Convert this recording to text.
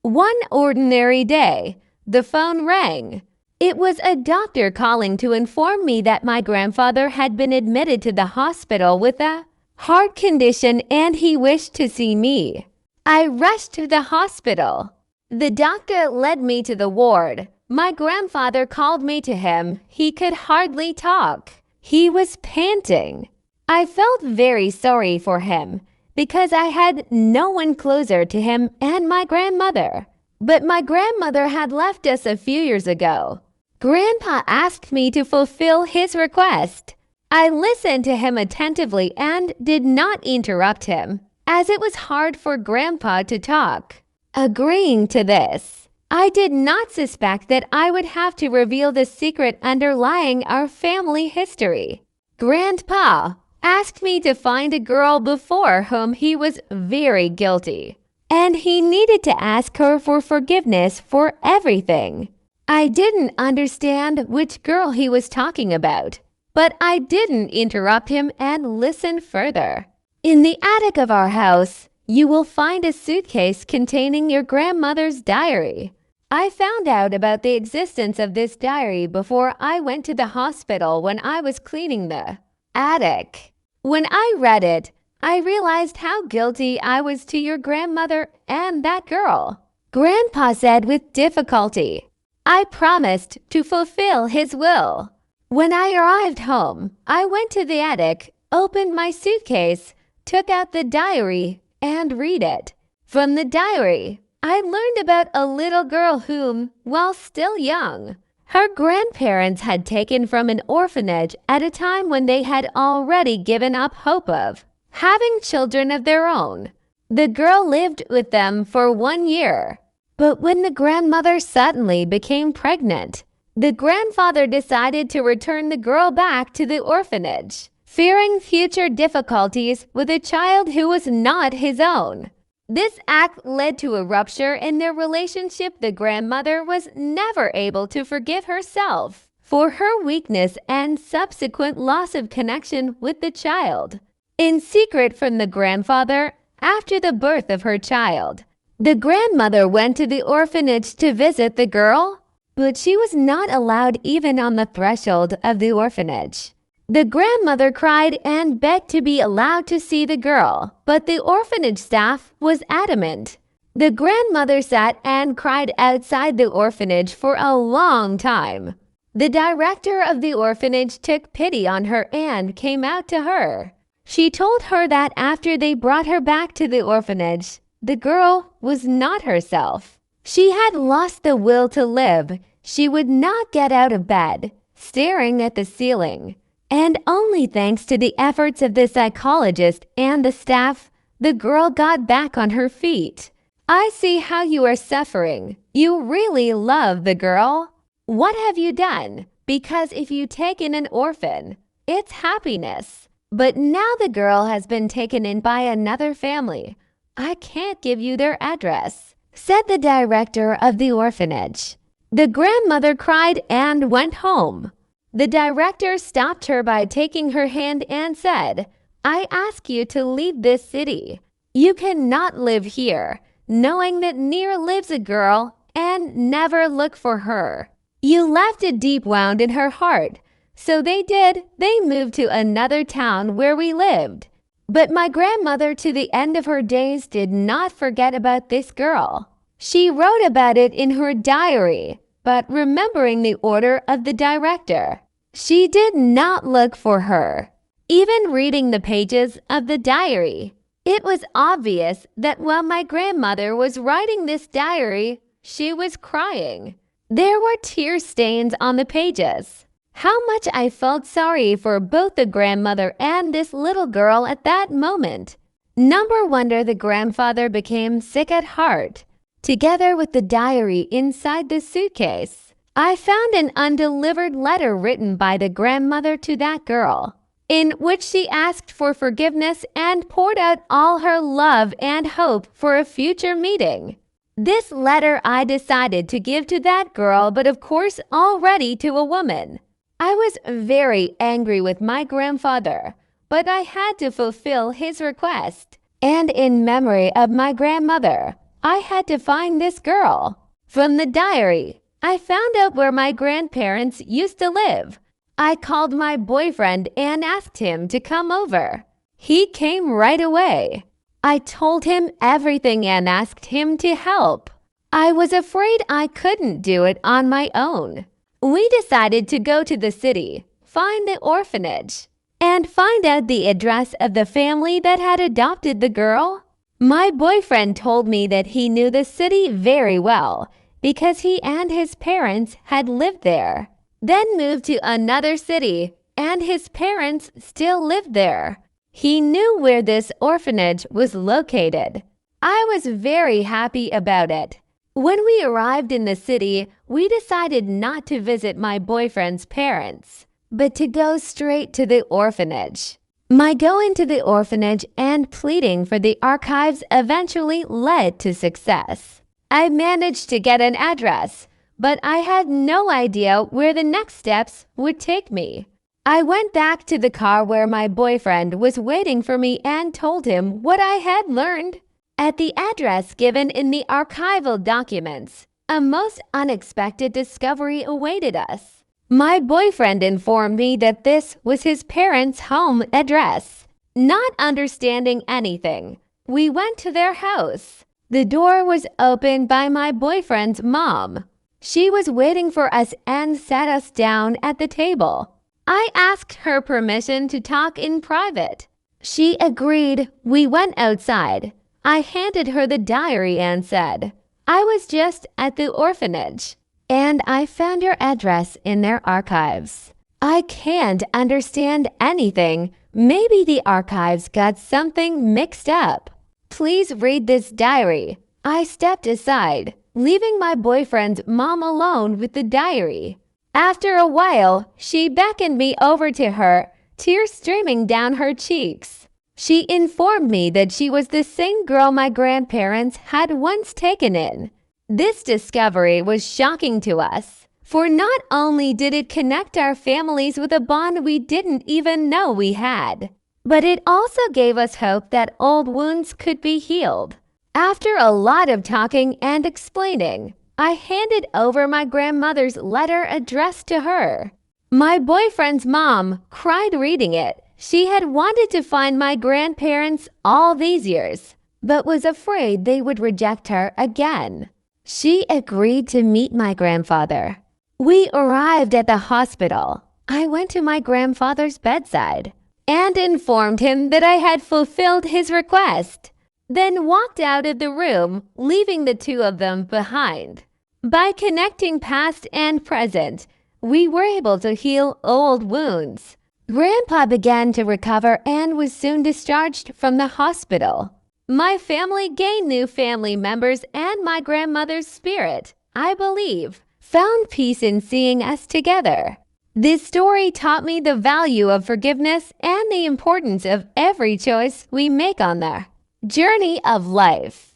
One ordinary day, the phone rang. It was a doctor calling to inform me that my grandfather had been admitted to the hospital with a heart condition and he wished to see me. I rushed to the hospital. The doctor led me to the ward. My grandfather called me to him. He could hardly talk. He was panting. I felt very sorry for him because I had no one closer to him and my grandmother. But my grandmother had left us a few years ago. Grandpa asked me to fulfill his request. I listened to him attentively and did not interrupt him, as it was hard for Grandpa to talk. Agreeing to this, I did not suspect that I would have to reveal the secret underlying our family history. Grandpa asked me to find a girl before whom he was very guilty, and he needed to ask her for forgiveness for everything. I didn't understand which girl he was talking about, but I didn't interrupt him and listened further. In the attic of our house, you will find a suitcase containing your grandmother's diary. I found out about the existence of this diary before I went to the hospital when I was cleaning the attic. When I read it, I realized how guilty I was to your grandmother and that girl. Grandpa said with difficulty, I promised to fulfill his will. When I arrived home, I went to the attic, opened my suitcase, took out the diary, and read it. From the diary, I learned about a little girl whom, while still young, her grandparents had taken from an orphanage at a time when they had already given up hope of having children of their own. The girl lived with them for 1 year. But when the grandmother suddenly became pregnant, the grandfather decided to return the girl back to the orphanage, fearing future difficulties with a child who was not his own. This act led to a rupture in their relationship. The grandmother was never able to forgive herself for her weakness and subsequent loss of connection with the child. In secret from the grandfather, after the birth of her child, the grandmother went to the orphanage to visit the girl, but she was not allowed even on the threshold of the orphanage. The grandmother cried and begged to be allowed to see the girl, but the orphanage staff was adamant. The grandmother sat and cried outside the orphanage for a long time. The director of the orphanage took pity on her and came out to her. She told her that after they brought her back to the orphanage, the girl was not herself. She had lost the will to live. She would not get out of bed, staring at the ceiling. And only thanks to the efforts of the psychologist and the staff, the girl got back on her feet. I see how you are suffering. You really love the girl. What have you done? Because if you take in an orphan, it's happiness. But now the girl has been taken in by another family. I can't give you their address, said the director of the orphanage. The grandmother cried and went home. The director stopped her by taking her hand and said, I ask you to leave this city. You cannot live here, knowing that near lives a girl, and never look for her. You left a deep wound in her heart. So they did. They moved to another town where we lived. But my grandmother to the end of her days did not forget about this girl. She wrote about it in her diary, but remembering the order of the director, she did not look for her. Even reading the pages of the diary, it was obvious that while my grandmother was writing this diary, she was crying. There were tear stains on the pages. How much I felt sorry for both the grandmother and this little girl at that moment. No wonder the grandfather became sick at heart. Together with the diary inside the suitcase, I found an undelivered letter written by the grandmother to that girl, in which she asked for forgiveness and poured out all her love and hope for a future meeting. This letter I decided to give to that girl, but of course already to a woman. I was very angry with my grandfather, but I had to fulfill his request. And in memory of my grandmother, I had to find this girl. From the diary, I found out where my grandparents used to live. I called my boyfriend and asked him to come over. He came right away. I told him everything and asked him to help. I was afraid I couldn't do it on my own. We decided to go to the city, find the orphanage, and find out the address of the family that had adopted the girl. My boyfriend told me that he knew the city very well because he and his parents had lived there, then moved to another city, and his parents still lived there. He knew where this orphanage was located. I was very happy about it. When we arrived in the city, we decided not to visit my boyfriend's parents, but to go straight to the orphanage. My going to the orphanage and pleading for the archives eventually led to success. I managed to get an address, but I had no idea where the next steps would take me. I went back to the car where my boyfriend was waiting for me and told him what I had learned. At the address given in the archival documents, a most unexpected discovery awaited us. My boyfriend informed me that this was his parents' home address. Not understanding anything, we went to their house. The door was opened by my boyfriend's mom. She was waiting for us and sat us down at the table. I asked her permission to talk in private. She agreed. We went outside. I handed her the diary and said, "I was just at the orphanage, and I found your address in their archives. I can't understand anything. Maybe the archives got something mixed up. Please read this diary." I stepped aside, leaving my boyfriend's mom alone with the diary. After a while, she beckoned me over to her, tears streaming down her cheeks. She informed me that she was the same girl my grandparents had once taken in. This discovery was shocking to us, for not only did it connect our families with a bond we didn't even know we had, but it also gave us hope that old wounds could be healed. After a lot of talking and explaining, I handed over my grandmother's letter addressed to her. My boyfriend's mom cried reading it. She had wanted to find my grandparents all these years, but was afraid they would reject her again. She agreed to meet my grandfather. We arrived at the hospital. I went to my grandfather's bedside and informed him that I had fulfilled his request, then walked out of the room, leaving the two of them behind. By connecting past and present, we were able to heal old wounds. Grandpa began to recover and was soon discharged from the hospital. My family gained new family members, and my grandmother's spirit, I believe, found peace in seeing us together. This story taught me the value of forgiveness and the importance of every choice we make on the journey of life.